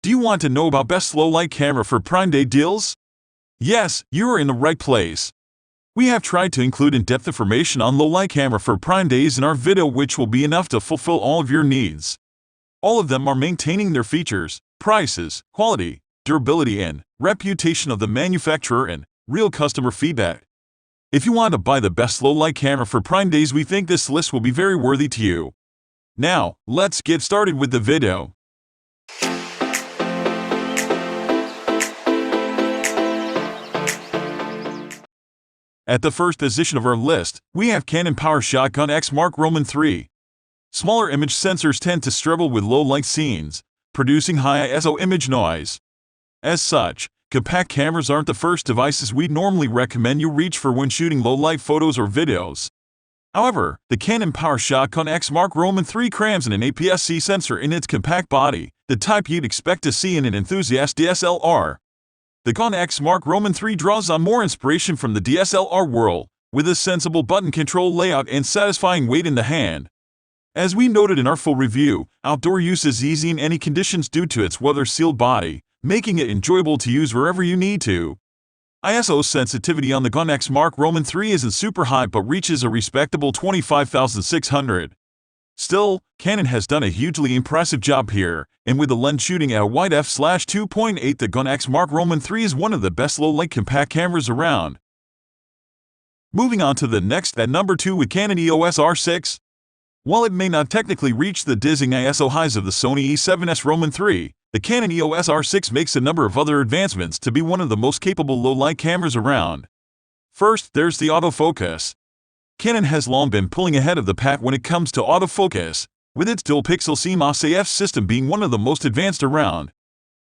Do you want to know about best low-light camera for Prime Day deals? Yes, you are in the right place. We have tried to include in-depth information on low-light camera for Prime Days in our video, which will be enough to fulfill all of your needs. All of them are maintaining their features, prices, quality, durability and reputation of the manufacturer and real customer feedback. If you want to buy the best low-light camera for Prime Days, we think this list will be very worthy to you. Now, let's get started with the video. At the first position of our list, we have Canon PowerShot XMark Roman 3. Smaller image sensors tend to struggle with low-light scenes, producing high ISO image noise. As such, compact cameras aren't the first devices we'd normally recommend you reach for when shooting low-light photos or videos. However, the Canon PowerShot XMark Roman 3 crams in an APS-C sensor in its compact body, the type you'd expect to see in an enthusiast DSLR. The XMark Roman 3 draws on more inspiration from the DSLR world, with a sensible button control layout and satisfying weight in the hand. As we noted in our full review, outdoor use is easy in any conditions due to its weather-sealed body, making it enjoyable to use wherever you need to. ISO sensitivity on the XMark Roman 3 isn't super high but reaches a respectable 25,600. Still, Canon has done a hugely impressive job here, and with the lens shooting at a wide f/2.8, the XMark Roman 3 is one of the best low-light compact cameras around. Moving on to the next at number 2 with Canon EOS R6. While it may not technically reach the dizzying ISO highs of the Sony A7S Roman 3, the Canon EOS R6 makes a number of other advancements to be one of the most capable low-light cameras around. First, there's the autofocus. Canon has long been pulling ahead of the pack when it comes to autofocus, with its dual-pixel CMOS AF system being one of the most advanced around.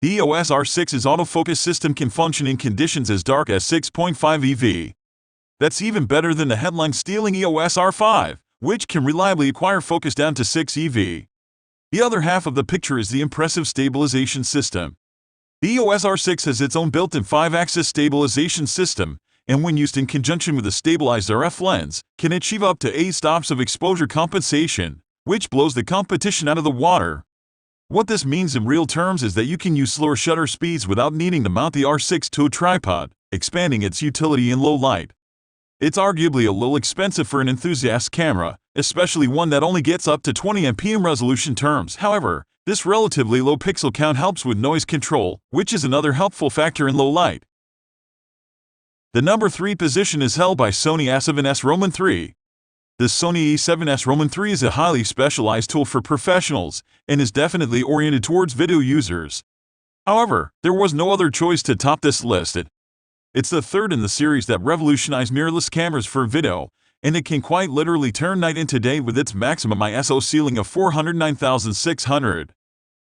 The EOS R6's autofocus system can function in conditions as dark as 6.5 EV. That's even better than the headline-stealing EOS R5, which can reliably acquire focus down to 6 EV. The other half of the picture is the impressive stabilization system. The EOS R6 has its own built-in 5-axis stabilization system, and when used in conjunction with a stabilized RF lens, can achieve up to 8 stops of exposure compensation, which blows the competition out of the water. What this means in real terms is that you can use slower shutter speeds without needing to mount the R6 to a tripod, expanding its utility in low light. It's arguably a little expensive for an enthusiast camera, especially one that only gets up to 20 mpm resolution terms. However, this relatively low pixel count helps with noise control, which is another helpful factor in low light. The number 3 position is held by Sony A7S Roman 3. The Sony A7S Roman 3 is a highly specialized tool for professionals and is definitely oriented towards video users. However, there was no other choice to top this list. It's the third in the series that revolutionized mirrorless cameras for video, and it can quite literally turn night into day with its maximum ISO ceiling of 409,600.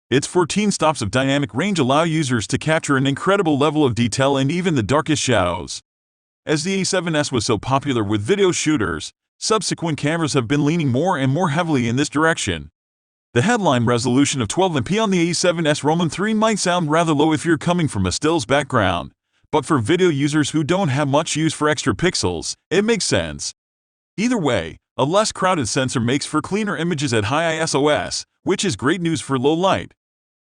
Its 14 stops of dynamic range allow users to capture an incredible level of detail in even the darkest shadows. As the A7S was so popular with video shooters, subsequent cameras have been leaning more and more heavily in this direction. The headline resolution of 12 MP on the A7S Roman 3 might sound rather low if you're coming from a stills background, but for video users who don't have much use for extra pixels, it makes sense. Either way, a less crowded sensor makes for cleaner images at high ISOs, which is great news for low light.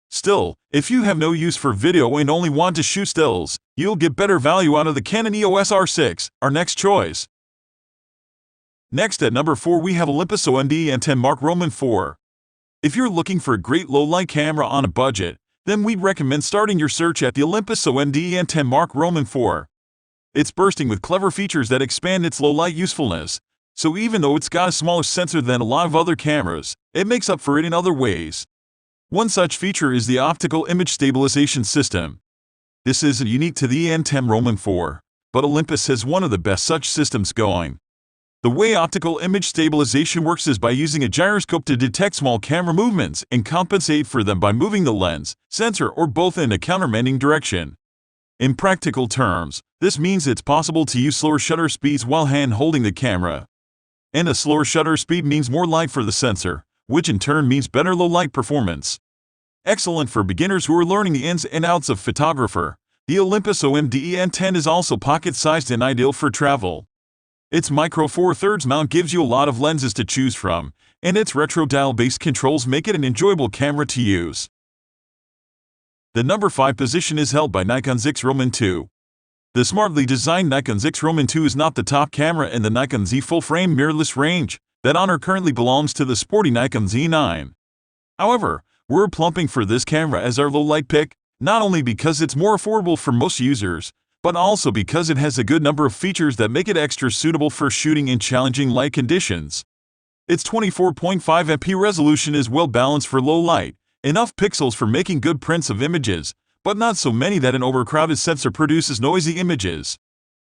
Still, if you have no use for video and only want to shoot stills, you'll get better value out of the Canon EOS R6, our next choice. Next at number 4 we have Olympus OMD EN10 Mark Roman 4. If you're looking for a great low-light camera on a budget, then we'd recommend starting your search at the Olympus OMD EN10 Mark Roman 4. It's bursting with clever features that expand its low-light usefulness, so even though it's got a smaller sensor than a lot of other cameras, it makes up for it in other ways. One such feature is the optical image stabilization system. This isn't unique to the EN10 Roman 4, but Olympus has one of the best such systems going. The way optical image stabilization works is by using a gyroscope to detect small camera movements and compensate for them by moving the lens, sensor, or both in a countermanding direction. In practical terms, this means it's possible to use slower shutter speeds while hand-holding the camera. And a slower shutter speed means more light for the sensor, which in turn means better low-light performance. Excellent for beginners who are learning the ins and outs of photographer, the Olympus OMD EN10 is also pocket-sized and ideal for travel. Its micro 4/3 mount gives you a lot of lenses to choose from, and its retro dial-based controls make it an enjoyable camera to use. The number 5 position is held by Nikon Z Roman II. The smartly designed Nikon Z Roman II is not the top camera in the Nikon Z full-frame mirrorless range. That honor currently belongs to the sporty Nikon Z9. However, we're plumping for this camera as our low-light pick, not only because it's more affordable for most users, but also because it has a good number of features that make it extra suitable for shooting in challenging light conditions. Its 24.5 MP resolution is well balanced for low light, enough pixels for making good prints of images, but not so many that an overcrowded sensor produces noisy images.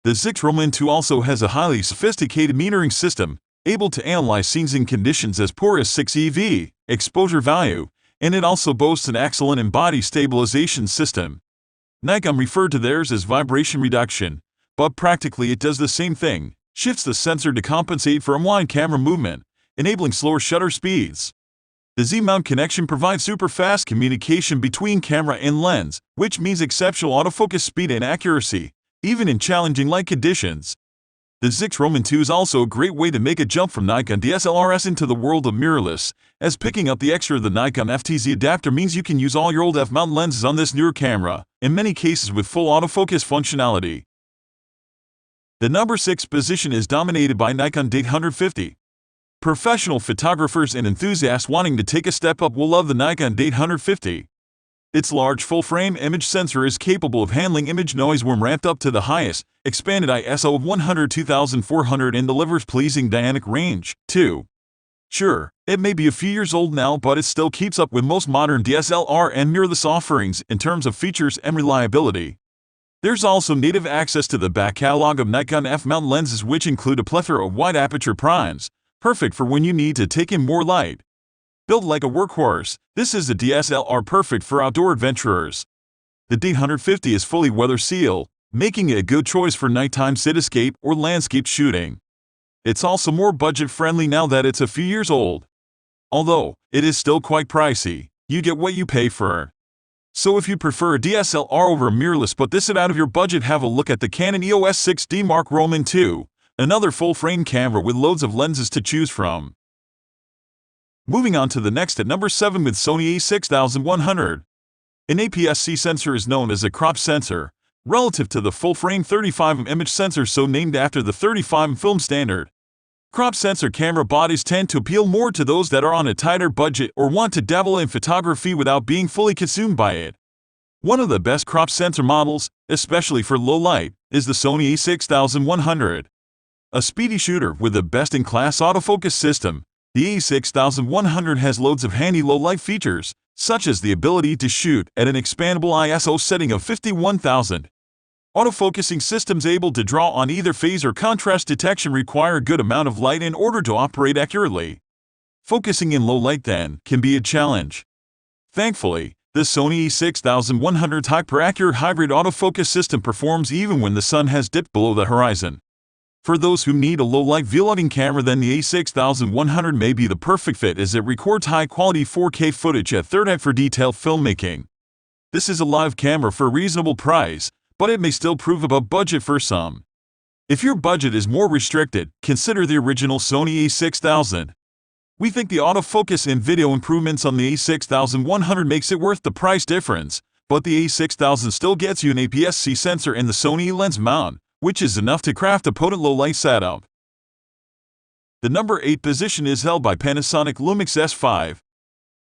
The Z Roman II also has a highly sophisticated metering system, able to analyze scenes in conditions as poor as 6 EV, exposure value, and it also boasts an excellent embodied stabilization system. Nikon referred to theirs as vibration reduction, but practically it does the same thing, shifts the sensor to compensate for unwind camera movement, enabling slower shutter speeds. The Z-mount connection provides super-fast communication between camera and lens, which means exceptional autofocus speed and accuracy, even in challenging light conditions. The Z Roman II is also a great way to make a jump from Nikon DSLRs into the world of mirrorless, as picking up the extra of the Nikon FTZ adapter means you can use all your old f-mount lenses on this newer camera, in many cases with full autofocus functionality. The number 6 position is dominated by Nikon D850. Professional photographers and enthusiasts wanting to take a step up will love the Nikon D850. Its large full-frame image sensor is capable of handling image noise when ramped up to the highest, expanded ISO of 100-2400 and delivers pleasing dynamic range, too. Sure, it may be a few years old now, but it still keeps up with most modern DSLR and mirrorless offerings in terms of features and reliability. There's also native access to the back catalog of Nikon f-mount lenses, which include a plethora of wide-aperture primes, perfect for when you need to take in more light. Built like a workhorse, this is a DSLR perfect for outdoor adventurers. The D850 is fully weather-sealed, making it a good choice for nighttime cityscape or landscape shooting. It's also more budget-friendly now that it's a few years old. Although, it is still quite pricey, you get what you pay for. So if you prefer a DSLR over a mirrorless but this is out of your budget, have a look at the Canon EOS R6 Roman II, another full-frame camera with loads of lenses to choose from. Moving on to the next at number 7 with Sony A6100. An APS-C sensor is known as a crop sensor, relative to the full-frame 35mm image sensor, so named after the 35mm film standard. Crop sensor camera bodies tend to appeal more to those that are on a tighter budget or want to dabble in photography without being fully consumed by it. One of the best crop sensor models, especially for low light, is the Sony A6100. A speedy shooter with a best-in-class autofocus system, the A6100 has loads of handy low-light features, such as the ability to shoot at an expandable ISO setting of 51,000. Autofocusing systems able to draw on either phase or contrast detection require a good amount of light in order to operate accurately. Focusing in low light, then, can be a challenge. Thankfully, the Sony A6100's hyper-accurate hybrid autofocus system performs even when the sun has dipped below the horizon. For those who need a low-light vlogging camera, then the A6100 may be the perfect fit, as it records high-quality 4K footage at third-height for detailed filmmaking. This is a live camera for a reasonable price, but it may still prove above budget for some. If your budget is more restricted, consider the original Sony A6000. We think the autofocus and video improvements on the A6100 makes it worth the price difference, but the A6000 still gets you an APS-C sensor and the Sony lens mount, which is enough to craft a potent low-light setup. The number 8 position is held by Panasonic Lumix S5.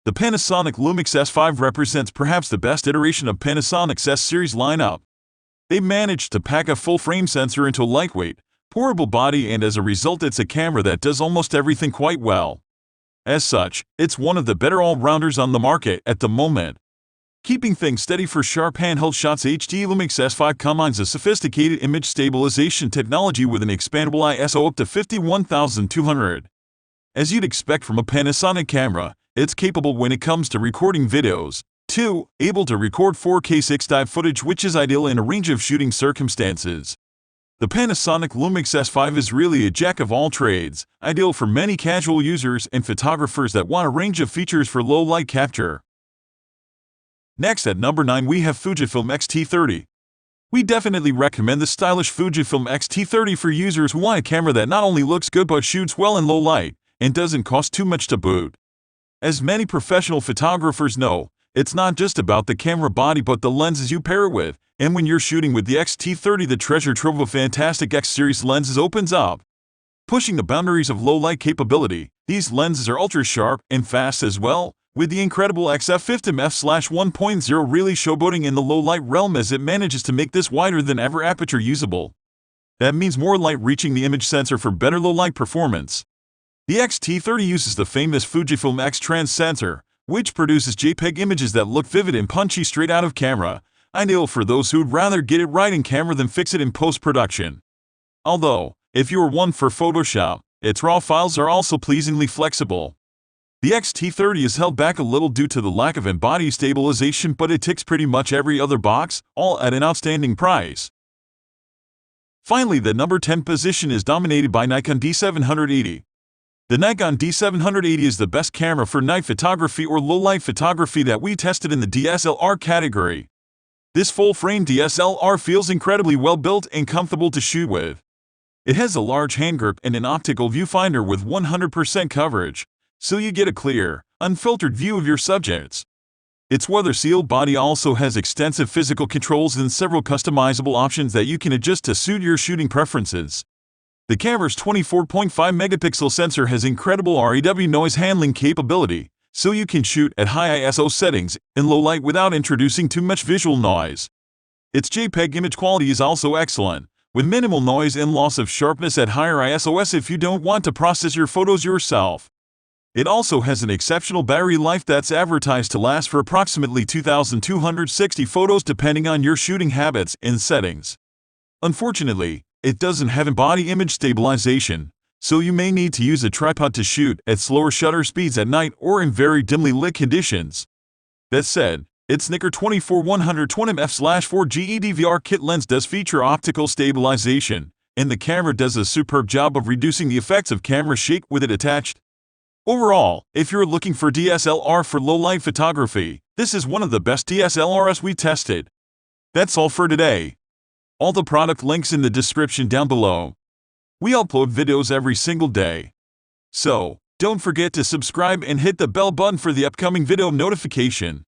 The Panasonic Lumix S5 represents perhaps the best iteration of Panasonic's S-series lineup. They managed to pack a full-frame sensor into a lightweight, portable body, and as a result it's a camera that does almost everything quite well. As such, it's one of the better all-rounders on the market at the moment. Keeping things steady for sharp handheld shots, HD Lumix S5 combines a sophisticated image stabilization technology with an expandable ISO up to 51,200. As you'd expect from a Panasonic camera, it's capable when it comes to recording videos, too, able to record 4K 6.9 footage, which is ideal in a range of shooting circumstances. The Panasonic Lumix S5 is really a jack of all trades, ideal for many casual users and photographers that want a range of features for low light capture. Next at number 9 we have Fujifilm XT30. We definitely recommend the stylish Fujifilm XT30 for users who want a camera that not only looks good but shoots well in low light, and doesn't cost too much to boot. As many professional photographers know, It's not just about the camera body but the lenses you pair it with, and when you're shooting with the XT30, the treasure trove of fantastic X-series lenses opens up. Pushing the boundaries of low-light capability, these lenses are ultra-sharp and fast as well, with the incredible XF50 f/1.0 really showboating in the low-light realm as it manages to make this wider than ever aperture usable. That means more light reaching the image sensor for better low-light performance. The XT30 uses the famous Fujifilm X-Trans sensor, which produces JPEG images that look vivid and punchy straight out of camera, ideal for those who'd rather get it right in camera than fix it in post-production. Although, if you're one for Photoshop, its RAW files are also pleasingly flexible. The XT30 is held back a little due to the lack of in-body stabilization, but it ticks pretty much every other box, all at an outstanding price. Finally, the number 10 position is dominated by Nikon D780. The Nikon D780 is the best camera for night photography or low-light photography that we tested in the DSLR category. This full-frame DSLR feels incredibly well-built and comfortable to shoot with. It has a large hand grip and an optical viewfinder with 100% coverage, so you get a clear, unfiltered view of your subjects. Its weather-sealed body also has extensive physical controls and several customizable options that you can adjust to suit your shooting preferences. The camera's 24.5-megapixel sensor has incredible REW noise handling capability, so you can shoot at high ISO settings in low light without introducing too much visual noise. Its JPEG image quality is also excellent, with minimal noise and loss of sharpness at higher ISOs if you don't want to process your photos yourself. It also has an exceptional battery life that's advertised to last for approximately 2,260 photos depending on your shooting habits and settings. Unfortunately, it doesn't have in-body image stabilization, so you may need to use a tripod to shoot at slower shutter speeds at night or in very dimly lit conditions. That said, its Nikon 24-120 f/4G DVR kit lens does feature optical stabilization, and the camera does a superb job of reducing the effects of camera shake with it attached. Overall, if you're looking for DSLR for low-light photography, this is one of the best DSLRs we tested. That's all for today. All the product links in the description down below. We upload videos every single day. So, don't forget to subscribe and hit the bell button for the upcoming video notification.